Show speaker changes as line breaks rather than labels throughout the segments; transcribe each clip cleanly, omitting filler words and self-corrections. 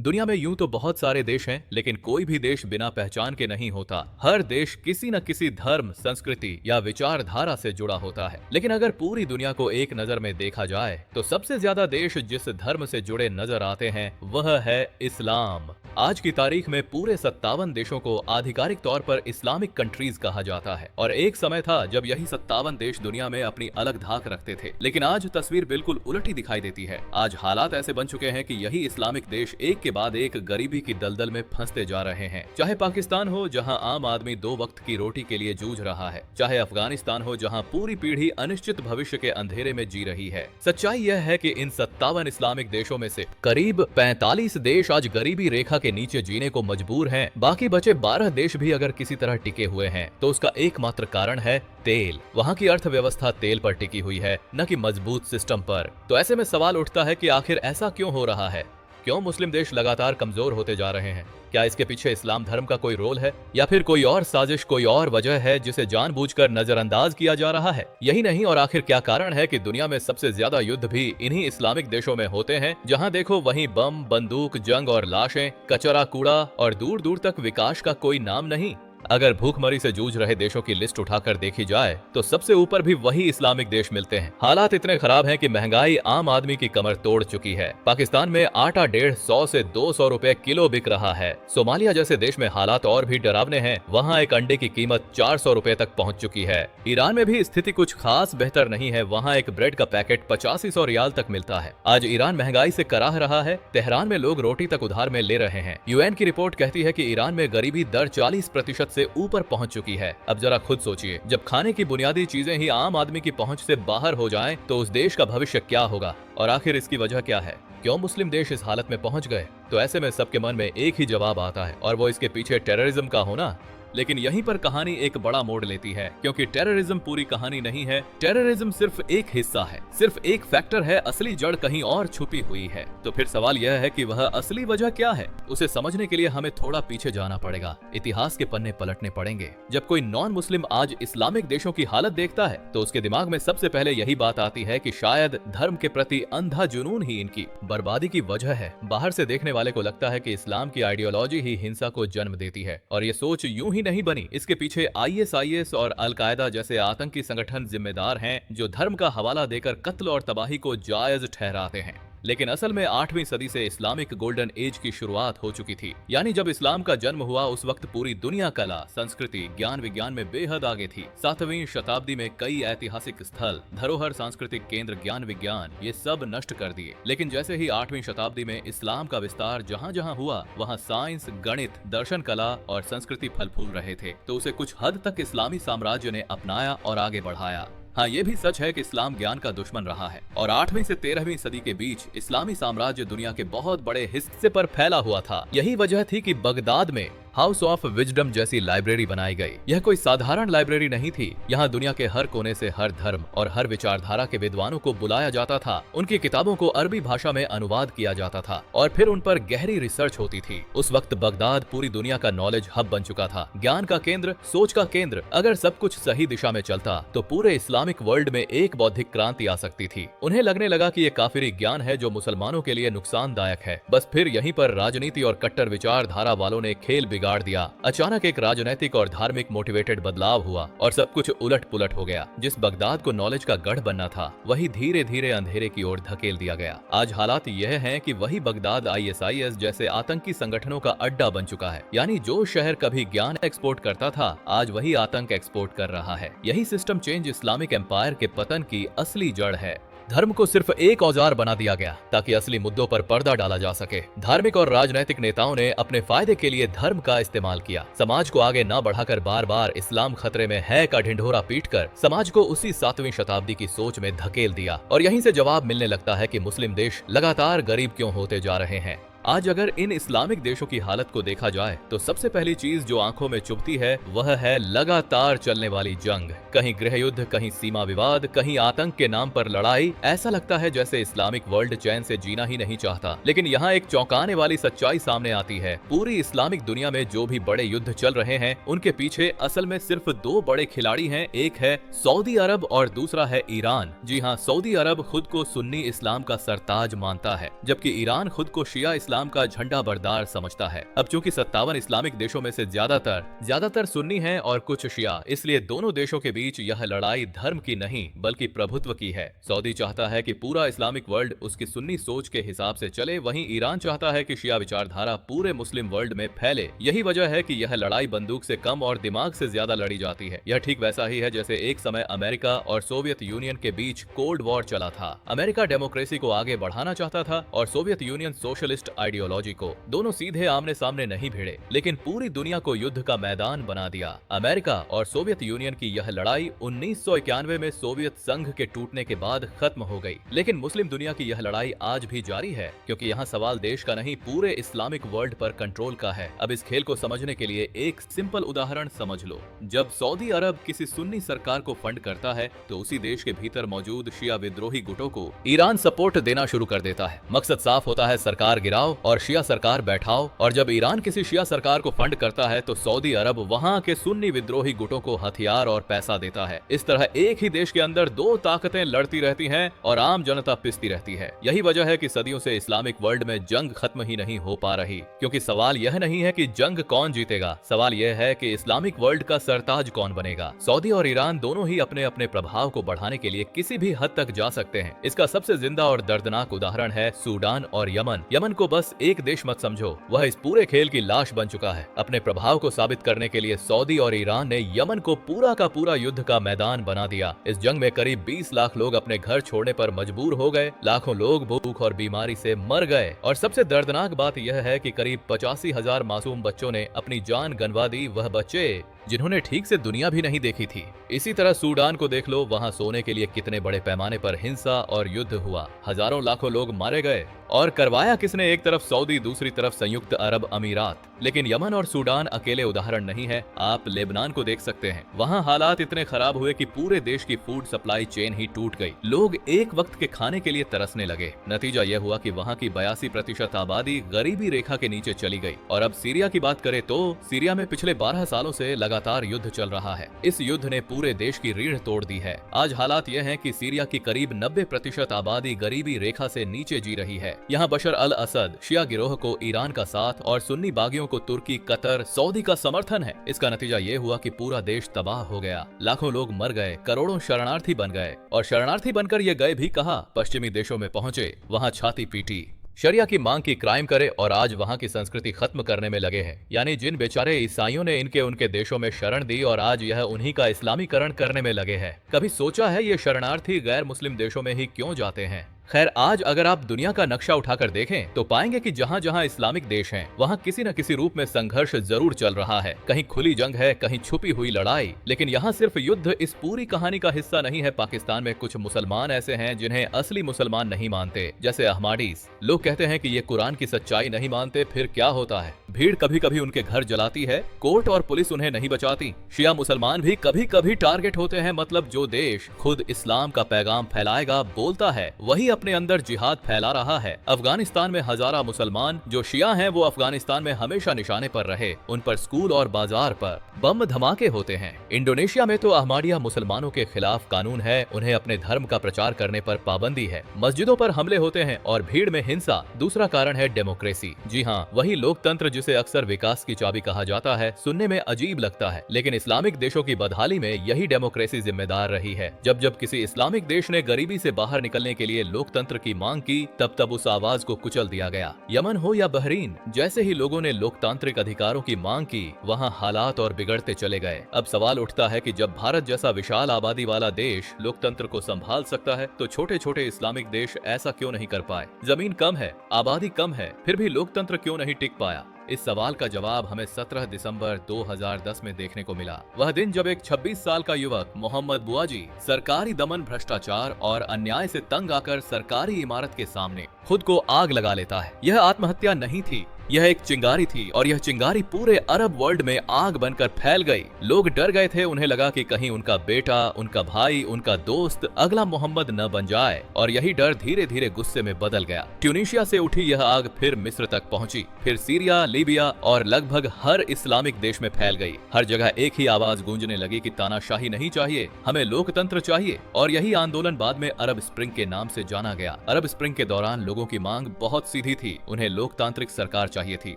दुनिया में यूं तो बहुत सारे देश हैं, लेकिन कोई भी देश बिना पहचान के नहीं होता। हर देश किसी न किसी धर्म, संस्कृति या विचारधारा से जुड़ा होता है। लेकिन अगर पूरी दुनिया को एक नजर में देखा जाए तो सबसे ज्यादा देश जिस धर्म से जुड़े नजर आते हैं वह है इस्लाम। आज की तारीख में पूरे 57 देशों को आधिकारिक तौर पर इस्लामिक कंट्रीज कहा जाता है और एक समय था जब यही 57 देश दुनिया में अपनी अलग धाक रखते थे। लेकिन आज तस्वीर बिल्कुल उलटी दिखाई देती है। आज हालात ऐसे बन चुके हैं कि यही इस्लामिक देश एक के बाद एक गरीबी की दलदल में फंसते जा रहे हैं। चाहे पाकिस्तान हो जहां आम आदमी 2 वक्त की रोटी के लिए जूझ रहा है, चाहे अफगानिस्तान हो जहां पूरी पीढ़ी अनिश्चित भविष्य के अंधेरे में जी रही है। सच्चाई यह है कि इन 57 इस्लामिक देशों में से करीब 45 देश आज गरीबी रेखा के नीचे जीने को मजबूर हैं। बाकी बचे 12 देश भी अगर किसी तरह टिके हुए हैं तो उसका एकमात्र कारण है तेल। वहाँ की अर्थव्यवस्था तेल पर टिकी हुई है, न कि मजबूत सिस्टम पर। तो ऐसे में सवाल उठता है कि आखिर ऐसा क्यों हो रहा है? क्यों मुस्लिम देश लगातार कमजोर होते जा रहे हैं? क्या इसके पीछे इस्लाम धर्म का कोई रोल है या फिर कोई और साजिश, कोई और वजह है जिसे जानबूझकर नजरअंदाज किया जा रहा है? यही नहीं और आखिर क्या कारण है कि दुनिया में सबसे ज्यादा युद्ध भी इन्हीं इस्लामिक देशों में होते हैं? जहां देखो वहीं बम, बंदूक, जंग और लाशें, कचरा, कूड़ा और दूर दूर तक विकास का कोई नाम नहीं। अगर भूखमरी से जूझ रहे देशों की लिस्ट उठाकर देखी जाए तो सबसे ऊपर भी वही इस्लामिक देश मिलते हैं। हालात इतने खराब हैं कि महंगाई आम आदमी की कमर तोड़ चुकी है। पाकिस्तान में आटा 150 से 200 रुपए किलो बिक रहा है। सोमालिया जैसे देश में हालात और भी डरावने हैं। वहाँ एक अंडे की कीमत 400 रुपए तक पहुँच चुकी है। ईरान में भी स्थिति कुछ खास बेहतर नहीं है। वहाँ एक ब्रेड का पैकेट 8500 रियाल तक मिलता है। आज ईरान महंगाई से कराह रहा है। तेहरान में लोग रोटी तक उधार में ले रहे हैं। UN की रिपोर्ट कहती है कि ईरान में गरीबी दर 40% से ऊपर पहुंच चुकी है। अब जरा खुद सोचिए, जब खाने की बुनियादी चीजें ही आम आदमी की पहुंच से बाहर हो जाएं, तो उस देश का भविष्य क्या होगा? और आखिर इसकी वजह क्या है? क्यों मुस्लिम देश इस हालत में पहुंच गए? तो ऐसे में सबके मन में एक ही जवाब आता है और वो इसके पीछे टेररिज्म का होना। लेकिन यहीं पर कहानी एक बड़ा मोड़ लेती है, क्योंकि टेररिज्म पूरी कहानी नहीं है। टेररिज्म सिर्फ एक हिस्सा है, सिर्फ एक फैक्टर है। असली जड़ कहीं और छुपी हुई है। तो फिर सवाल यह है कि वह असली वजह क्या है? उसे समझने के लिए हमें थोड़ा पीछे जाना पड़ेगा, इतिहास के पन्ने पलटने पड़ेंगे। जब कोई नॉन मुस्लिम आज इस्लामिक देशों की हालत देखता है तो उसके दिमाग में सबसे पहले यही बात आती है कि शायद धर्म के प्रति अंधा जुनून ही इनकी बर्बादी की वजह है। बाहर से देखने वाले को लगता है कि इस्लाम की आइडियोलॉजी ही हिंसा को जन्म देती है, और ये सोच यूं ही नहीं बनी। इसके पीछे ISIS और अल-कायदा जैसे आतंकी संगठन जिम्मेदार हैं, जो धर्म का हवाला देकर कत्ल और तबाही को जायज ठहराते हैं। लेकिन असल में 8वीं सदी से इस्लामिक गोल्डन एज की शुरुआत हो चुकी थी। यानी जब इस्लाम का जन्म हुआ उस वक्त पूरी दुनिया कला, संस्कृति, ज्ञान विज्ञान में बेहद आगे थी। 7वीं शताब्दी में कई ऐतिहासिक स्थल, धरोहर, सांस्कृतिक केंद्र, ज्ञान विज्ञान, ये सब नष्ट कर दिए। लेकिन जैसे ही 8वीं शताब्दी में इस्लाम का विस्तार जहाँ जहाँ हुआ, वहाँ साइंस, गणित, दर्शन, कला और संस्कृति फल फूल रहे थे। तो उसे कुछ हद तक इस्लामी साम्राज्य ने अपनाया और आगे बढ़ाया। हाँ, ये भी सच है कि इस्लाम ज्ञान का दुश्मन रहा है और 8वीं से 13वीं सदी के बीच इस्लामी साम्राज्य दुनिया के बहुत बड़े हिस्से पर फैला हुआ था। यही वजह थी कि बगदाद में हाउस ऑफ विजडम जैसी लाइब्रेरी बनाई गई। यह कोई साधारण लाइब्रेरी नहीं थी। यहाँ दुनिया के हर कोने से हर धर्म और हर विचारधारा के विद्वानों को बुलाया जाता था। उनकी किताबों को अरबी भाषा में अनुवाद किया जाता था और फिर उन पर गहरी रिसर्च होती थी। उस वक्त बगदाद पूरी दुनिया का नॉलेज हब बन चुका था, ज्ञान का केंद्र, सोच का केंद्र। अगर सब कुछ सही दिशा में चलता तो पूरे इस्लामिक वर्ल्ड में एक बौद्धिक क्रांति आ सकती थी। उन्हें लगने लगा कि ये काफिरी ज्ञान है जो मुसलमानों के लिए नुकसानदायक है। बस फिर यहीं पर राजनीति और कट्टर विचारधारा वालों ने खेल बिगाड़ दिया। अचानक एक राजनीतिक और धार्मिक मोटिवेटेड बदलाव हुआ और सब कुछ उलट पुलट हो गया। जिस बगदाद को नॉलेज का गढ़ बनना था, वही धीरे धीरे अंधेरे की ओर धकेल दिया गया। आज हालात यह हैं कि वही बगदाद ISIS जैसे आतंकी संगठनों का अड्डा बन चुका है। यानी जो शहर कभी ज्ञान एक्सपोर्ट करता था, आज वही आतंक एक्सपोर्ट कर रहा है। यही सिस्टम चेंज इस्लामिक एम्पायर के पतन की असली जड़ है। धर्म को सिर्फ एक औजार बना दिया गया ताकि असली मुद्दों पर पर्दा डाला जा सके। धार्मिक और राजनैतिक नेताओं ने अपने फायदे के लिए धर्म का इस्तेमाल किया। समाज को आगे न बढ़ाकर बार बार इस्लाम खतरे में है का ढिंढोरा पीटकर समाज को उसी 7वीं शताब्दी की सोच में धकेल दिया। और यहीं से जवाब मिलने लगता है कि मुस्लिम देश लगातार गरीब क्यों होते जा रहे हैं। आज अगर इन इस्लामिक देशों की हालत को देखा जाए तो सबसे पहली चीज जो आंखों में चुभती है वह है लगातार चलने वाली जंग। कहीं गृह युद्ध, कहीं सीमा विवाद, कहीं आतंक के नाम पर लड़ाई। ऐसा लगता है जैसे इस्लामिक वर्ल्ड चैन से जीना ही नहीं चाहता। लेकिन यहाँ एक चौंकाने वाली सच्चाई सामने आती है। पूरी इस्लामिक दुनिया में जो भी बड़े युद्ध चल रहे हैं उनके पीछे असल में सिर्फ 2 बड़े खिलाड़ी हैं। एक है सऊदी अरब और दूसरा है ईरान। जी हाँ, सऊदी अरब खुद को सुन्नी इस्लाम का सरताज मानता है, जबकि ईरान खुद को शिया इस्लाम इस्लाम का झंडा बरदार समझता है। अब चूंकि 57 इस्लामिक देशों में से ज्यादातर सुन्नी हैं और कुछ शिया, इसलिए दोनों देशों के बीच यह लड़ाई धर्म की नहीं बल्कि प्रभुत्व की है। सऊदी चाहता है कि पूरा इस्लामिक वर्ल्ड उसकी सुन्नी सोच के हिसाब से चले, वहीं ईरान चाहता है कि शिया विचारधारा पूरे मुस्लिम वर्ल्ड में फैले। यही वजह है कि यह लड़ाई बंदूक से कम और दिमाग से ज्यादा लड़ी जाती है। यह ठीक वैसा ही है जैसे एक समय अमेरिका और सोवियत यूनियन के बीच कोल्ड वॉर चला था। अमेरिका डेमोक्रेसी को आगे बढ़ाना चाहता था और सोवियत यूनियन सोशलिस्ट आइडियोलॉजी को। दोनों सीधे आमने सामने नहीं भिड़े, लेकिन पूरी दुनिया को युद्ध का मैदान बना दिया। अमेरिका और सोवियत यूनियन की यह लड़ाई 1991 में सोवियत संघ के टूटने के बाद खत्म हो गई। लेकिन मुस्लिम दुनिया की यह लड़ाई आज भी जारी है, क्योंकि यहाँ सवाल देश का नहीं पूरे इस्लामिक वर्ल्ड पर कंट्रोल का है। अब इस खेल को समझने के लिए एक सिंपल उदाहरण समझ लो। जब सऊदी अरब किसी सुन्नी सरकार को फंड करता है तो उसी देश के भीतर मौजूद शिया विद्रोही गुटों को ईरान सपोर्ट देना शुरू कर देता है। मकसद साफ होता है, सरकार गिराओ और शिया सरकार बैठाओ। और जब ईरान किसी शिया सरकार को फंड करता है तो सऊदी अरब वहाँ के सुन्नी विद्रोही गुटों को हथियार और पैसा देता है। इस तरह एक ही देश के अंदर दो ताकतें लड़ती रहती हैं और आम जनता पिसती रहती है। यही वजह है कि सदियों से इस्लामिक वर्ल्ड में जंग खत्म ही नहीं हो पा रही, क्योंकि सवाल यह नहीं है कि जंग कौन जीतेगा, सवाल यह है कि इस्लामिक वर्ल्ड का सरताज कौन बनेगा। सऊदी और ईरान दोनों ही अपने अपने प्रभाव को बढ़ाने के लिए किसी भी हद तक जा सकते हैं। इसका सबसे जिंदा और दर्दनाक उदाहरण है सूडान और यमन। यमन को बस एक देश मत समझो, वह इस पूरे खेल की लाश बन चुका है। अपने प्रभाव को साबित करने के लिए सऊदी और ईरान ने यमन को पूरा का पूरा युद्ध का मैदान बना दिया। इस जंग में करीब 20 लाख लोग अपने घर छोड़ने पर मजबूर हो गए, लाखों लोग भूख और बीमारी से मर गए और सबसे दर्दनाक बात यह है कि करीब 85,000 मासूम बच्चों ने अपनी जान गंवा दी, वह बच्चे जिन्होंने ठीक से दुनिया भी नहीं देखी थी। इसी तरह सूडान को देख लो, वहाँ सोने के लिए कितने बड़े पैमाने पर हिंसा और युद्ध हुआ, हजारों लाखों लोग मारे गए। और करवाया किसने? एक तरफ सऊदी, दूसरी तरफ संयुक्त अरब अमीरात। लेकिन यमन और सूडान अकेले उदाहरण नहीं है, आप लेबनान को देख सकते हैं। वहाँ हालात इतने खराब हुए कि पूरे देश की फूड सप्लाई चेन ही टूट गई, लोग एक वक्त के खाने के लिए तरसने लगे। नतीजा यह हुआ कि वहाँ की 82% आबादी गरीबी रेखा के नीचे चली गई। और अब सीरिया की बात करें तो सीरिया में पिछले 12 सालों से लगातार युद्ध चल रहा है। इस युद्ध ने पूरे देश की रीढ़ तोड़ दी है। आज हालात यह है कि सीरिया की करीब 90% आबादी गरीबी रेखा से नीचे जी रही है। यहाँ बशर अल असद शिया गिरोह को ईरान का साथ और सुन्नी बागियों को तुर्की, कतर, सऊदी का समर्थन है। इसका नतीजा ये हुआ कि पूरा देश तबाह हो गया, लाखों लोग मर गए, करोड़ों शरणार्थी बन गए। और शरणार्थी बनकर ये गए भी कहां? पश्चिमी देशों में पहुंचे, वहां छाती पीटी, शरिया की मांग की, क्राइम करे और आज वहाँ की संस्कृति खत्म करने में लगे हैं। यानी जिन बेचारे ईसाइयों ने इनके उनके देशों में शरण दी और आज यह उन्हीं का इस्लामीकरण करने में लगे हैं। कभी सोचा है ये शरणार्थी गैर मुस्लिम देशों में ही क्यों जाते हैं? खैर, आज अगर आप दुनिया का नक्शा उठाकर देखें तो पाएंगे कि जहाँ जहाँ इस्लामिक देश हैं, वहाँ किसी न किसी रूप में संघर्ष जरूर चल रहा है। कहीं खुली जंग है, कहीं छुपी हुई लड़ाई। लेकिन यहाँ सिर्फ युद्ध इस पूरी कहानी का हिस्सा नहीं है। पाकिस्तान में कुछ मुसलमान ऐसे हैं जिन्हें असली मुसलमान नहीं मानते, जैसे अहमाडीस। लोग कहते हैं कि ये कुरान की सच्चाई नहीं मानते, फिर क्या होता है? भीड़ कभी कभी उनके घर जलाती है, कोर्ट और पुलिस उन्हें नहीं बचाती। शिया मुसलमान भी कभी कभी टारगेट होते हैं। मतलब जो देश खुद इस्लाम का पैगाम फैलाएगा, बोलता है, वही अपने अंदर जिहाद फैला रहा है। अफगानिस्तान में हजारा मुसलमान जो शिया हैं, वो अफगानिस्तान में हमेशा निशाने पर रहे। उन पर स्कूल और बाजार पर बम धमाके होते हैं। इंडोनेशिया में तो अहमाडिया मुसलमानों के खिलाफ कानून है, उन्हें अपने धर्म का प्रचार करने पर पाबंदी है। मस्जिदों पर हमले होते हैं और भीड़ में हिंसा। दूसरा कारण है डेमोक्रेसी। जी हाँ, वही लोकतंत्र जिसे अक्सर विकास की चाबी कहा जाता है। सुनने में अजीब लगता है, लेकिन इस्लामिक देशों की बदहाली में यही डेमोक्रेसी जिम्मेदार रही है। जब जब किसी इस्लामिक देश ने गरीबी से बाहर निकलने के लिए लोकतंत्र की मांग की, तब तब उस आवाज को कुचल दिया गया। यमन हो या बहरीन, जैसे ही लोगों ने लोकतांत्रिक अधिकारों की मांग की, वहाँ हालात और बिगड़ते चले गए। अब सवाल उठता है कि जब भारत जैसा विशाल आबादी वाला देश लोकतंत्र को संभाल सकता है, तो छोटे छोटे इस्लामिक देश ऐसा क्यों नहीं कर पाए? जमीन कम है, आबादी कम है, फिर भी लोकतंत्र क्यों नहीं टिक पाया? इस सवाल का जवाब हमें 17 दिसंबर 2010 में देखने को मिला। वह दिन जब एक 26 साल का युवक मोहम्मद बुआजी सरकारी दमन, भ्रष्टाचार और अन्याय से तंग आकर सरकारी इमारत के सामने खुद को आग लगा लेता है। यह आत्महत्या नहीं थी, यह एक चिंगारी थी और यह चिंगारी पूरे अरब वर्ल्ड में आग बनकर फैल गई। लोग डर गए थे, उन्हें लगा कि कहीं उनका बेटा, उनका भाई, उनका दोस्त अगला मोहम्मद न बन जाए, और यही डर धीरे धीरे गुस्से में बदल गया। ट्यूनीशिया से उठी यह आग फिर मिस्र तक पहुंची, फिर सीरिया, लीबिया और लगभग हर इस्लामिक देश में फैल गई। हर जगह एक ही आवाज गूंजने लगी कि तानाशाही नहीं चाहिए, हमें लोकतंत्र चाहिए। और यही आंदोलन बाद में अरब स्प्रिंग के नाम से जाना गया। अरब स्प्रिंग के दौरान लोगों की मांग बहुत सीधी थी, उन्हें लोकतांत्रिक सरकार चाहिए थी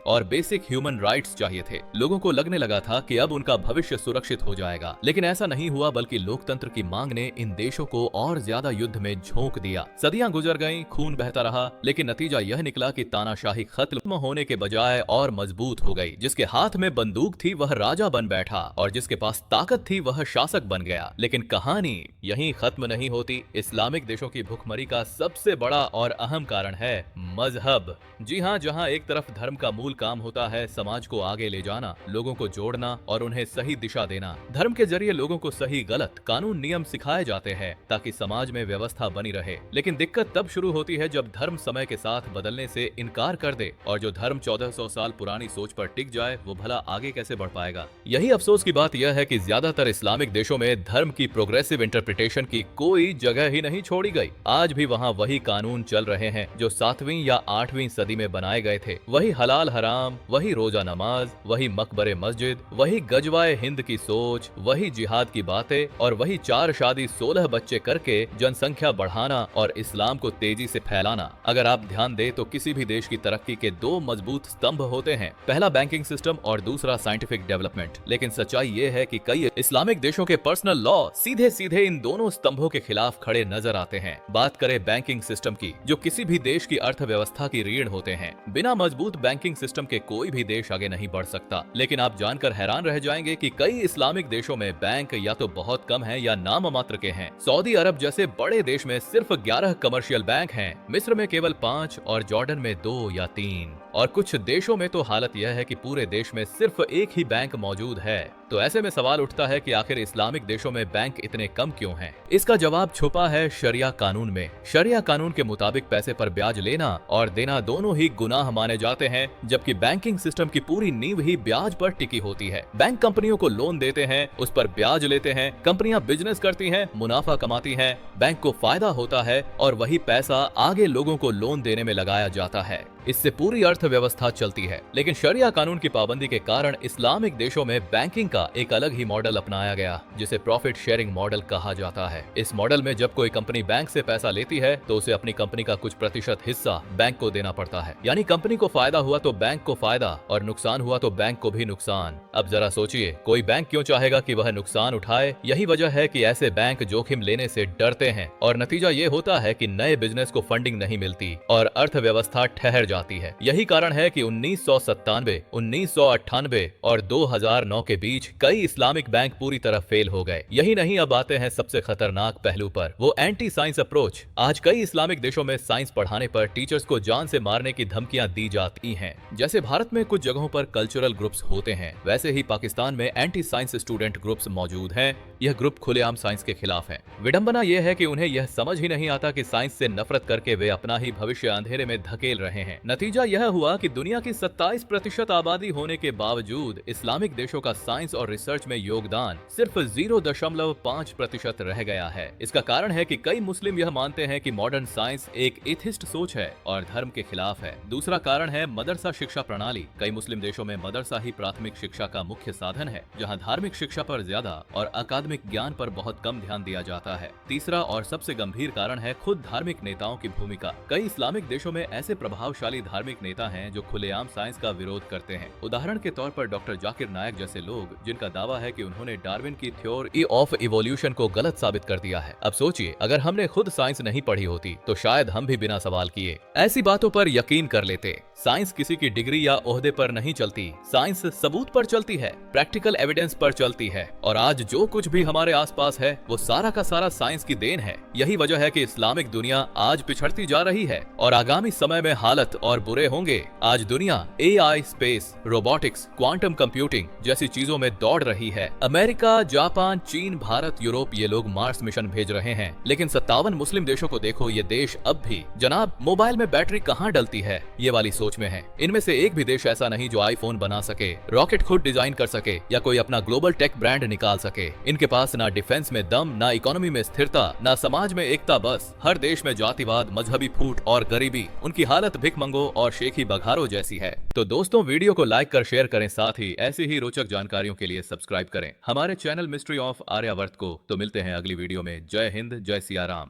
और बेसिक ह्यूमन राइट्स चाहिए थे। लोगों को लगने लगा था कि अब उनका भविष्य सुरक्षित हो जाएगा, लेकिन ऐसा नहीं हुआ, बल्कि लोकतंत्र की मांग ने इन देशों को और ज्यादा युद्ध में झोंक दिया। सदियां गुजर गईं, खून बहता रहा, लेकिन नतीजा यह निकला कि तानाशाही खत्म होने के बजाय और मजबूत हो गई। जिसके हाथ में बंदूक थी वह राजा बन बैठा और जिसके पास ताकत थी वह शासक बन गया। लेकिन कहानी यहीं खत्म नहीं होती। इस्लामिक देशों की भुखमरी का सबसे बड़ा और अहम कारण है मजहब। जी हाँ, जहाँ एक तरफ धर्म का मूल काम होता है समाज को आगे ले जाना, लोगों को जोड़ना और उन्हें सही दिशा देना। धर्म के जरिए लोगों को सही गलत, कानून नियम सिखाए जाते हैं ताकि समाज में व्यवस्था बनी रहे। लेकिन दिक्कत तब शुरू होती है जब धर्म समय के साथ बदलने से इनकार कर दे, और जो धर्म 1400 साल पुरानी सोच पर टिक जाए वो भला आगे कैसे बढ़ पाएगा। यही अफसोस की बात यह है कि ज्यादातर इस्लामिक देशों में धर्म की प्रोग्रेसिव इंटरप्रिटेशन की कोई जगह ही नहीं छोड़ी गई। आज भी वहाँ वही कानून चल रहे हैं जो 7वीं या 8वीं सदी में बनाए गए थे। वही हलाल हराम, वही रोजा नमाज, वही मकबरे मस्जिद, वही गजवाए हिंद की सोच, वही जिहाद की बातें और वही 4 शादी 16 बच्चे करके जनसंख्या बढ़ाना और इस्लाम को तेजी से फैलाना। अगर आप ध्यान दें तो किसी भी देश की तरक्की के 2 मजबूत स्तंभ होते हैं, पहला बैंकिंग सिस्टम और दूसरा साइंटिफिक डेवलपमेंट। लेकिन सच्चाई ये है कि कई इस्लामिक देशों के पर्सनल लॉ सीधे सीधे इन दोनों स्तंभों के खिलाफ खड़े नजर आते हैं। बात करें बैंकिंग सिस्टम की, जो किसी भी देश की अर्थव्यवस्था की रीढ़ होते हैं। बिना मजबूत बैंकिंग सिस्टम के कोई भी देश आगे नहीं बढ़ सकता। लेकिन आप जानकर हैरान रह जाएंगे कि कई इस्लामिक देशों में बैंक या तो बहुत कम है या नाम मात्र के हैं। सऊदी अरब जैसे बड़े देश में सिर्फ 11 कमर्शियल बैंक हैं, मिस्र में केवल 5 और जॉर्डन में 2 या 3, और कुछ देशों में तो हालत यह है कि पूरे देश में सिर्फ एक ही बैंक मौजूद है। तो ऐसे में सवाल उठता है कि आखिर इस्लामिक देशों में बैंक इतने कम क्यों हैं? इसका जवाब छुपा है शरिया कानून में। शरिया कानून के मुताबिक पैसे पर ब्याज लेना और देना दोनों ही गुनाह माने जाते हैं, जबकि बैंकिंग सिस्टम की पूरी नींव ही ब्याज पर टिकी होती है। बैंक कंपनियों को लोन देते हैं, उस पर ब्याज लेते हैं, कंपनियां बिजनेस करती हैं, मुनाफा कमाती हैं, बैंक को फायदा होता है और वही पैसा आगे लोगों को लोन देने में लगाया जाता है। इससे पूरी अर्थव्यवस्था चलती है। लेकिन शरिया कानून की पाबंदी के कारण इस्लामिक देशों में बैंकिंग का एक अलग ही मॉडल अपनाया गया, जिसे प्रॉफिट शेयरिंग मॉडल कहा जाता है। इस मॉडल में जब कोई कंपनी बैंक से पैसा लेती है तो उसे अपनी कंपनी का कुछ प्रतिशत हिस्सा बैंक को देना पड़ता है। यानी कंपनी को फायदा हुआ तो बैंक को फायदा और नुकसान हुआ तो बैंक को भी नुकसान। अब जरा सोचिए, कोई बैंक क्यों चाहेगा कि वह नुकसान उठाए? यही वजह है कि ऐसे बैंक जोखिम लेने से डरते हैं और नतीजा ये होता है कि नए बिजनेस को फंडिंग नहीं मिलती और अर्थव्यवस्था ठहर जाती है। यही कारण है कि 1997, 1998 और 2009 के बीच कई इस्लामिक बैंक पूरी तरह फेल हो गए। यही नहीं, अब आते हैं सबसे खतरनाक पहलू पर, वो एंटी साइंस अप्रोच। आज कई इस्लामिक देशों में साइंस पढ़ाने पर टीचर्स को जान से मारने की धमकियां दी जाती हैं। जैसे भारत में कुछ जगहों पर कल्चरल ग्रुप्स होते हैं, वैसे ही पाकिस्तान में एंटी साइंस स्टूडेंट ग्रुप्स मौजूद हैं। यह ग्रुप खुलेआम साइंस के खिलाफ है। विडंबना यह है कि उन्हें यह समझ ही नहीं आता कि साइंस से नफरत करके वे अपना ही भविष्य अंधेरे में धकेल रहे हैं। नतीजा यह हुआ कि दुनिया की 27% आबादी होने के बावजूद इस्लामिक देशों का साइंस और रिसर्च में योगदान सिर्फ 0.5% रह गया है। इसका कारण है कि कई मुस्लिम यह मानते हैं कि मॉडर्न साइंस एक एथिस्ट सोच है और धर्म के खिलाफ है। दूसरा कारण है मदरसा शिक्षा प्रणाली। कई मुस्लिम देशों में मदरसा ही प्राथमिक शिक्षा का मुख्य साधन है, जहां धार्मिक शिक्षा पर ज्यादा और अकादमिक ज्ञान पर बहुत कम ध्यान दिया जाता है। तीसरा और सबसे गंभीर कारण है खुद धार्मिक नेताओं की भूमिका। कई इस्लामिक देशों में ऐसे प्रभावशाली धार्मिक नेता हैं जो खुलेआम साइंस का विरोध करते हैं। उदाहरण के तौर पर डॉक्टर जाकिर नायक जैसे लोग, जिनका दावा है कि उन्होंने डार्विन की थ्योरी ऑफ इवोल्यूशन को गलत साबित कर दिया है। अब सोचिए, अगर हमने खुद साइंस नहीं पढ़ी होती तो शायद हम भी बिना सवाल किए ऐसी बातों पर यकीन कर लेते। साइंस किसी की डिग्री या ओहदे पर नहीं चलती, साइंस सबूत पर चलती है, प्रैक्टिकल एविडेंस पर चलती है। और आज जो कुछ भी हमारे आसपास है वो सारा का सारा साइंस की देन है। यही वजह है कि इस्लामिक दुनिया आज पिछड़ती जा रही है और आगामी समय में हालत और बुरे होंगे। आज दुनिया AI, space, robotics, quantum computing जैसी चीजों में दौड़ रही है। अमेरिका, जापान, चीन, भारत, यूरोप ये लोग मार्स मिशन भेज रहे हैं, लेकिन 57 मुस्लिम देशों को देखो, ये देश अब भी जनाब मोबाइल में बैटरी कहाँ डलती है ये वाली सोच में है। इनमें से एक भी देश ऐसा नहीं जो आईफोन बना सके, रॉकेट खुद डिजाइन कर सके या कोई अपना ग्लोबल टेक ब्रांड निकाल सके। इनके पास ना डिफेंस में दम, ना इकोनॉमी में स्थिरता, ना समाज में एकता। बस हर देश में जातिवाद, मजहबी फूट और गरीबी। उनकी हालत भिखमंगों और शेखी बघारों जैसी है। तो दोस्तों, वीडियो को लाइक कर शेयर करें, साथ ही ऐसी ही रोचक जानकारियों के लिए सब्सक्राइब करें हमारे चैनल मिस्ट्री ऑफ आर्यावर्त को। तो मिलते हैं अगली वीडियो में। जय हिंद, जय सिया राम।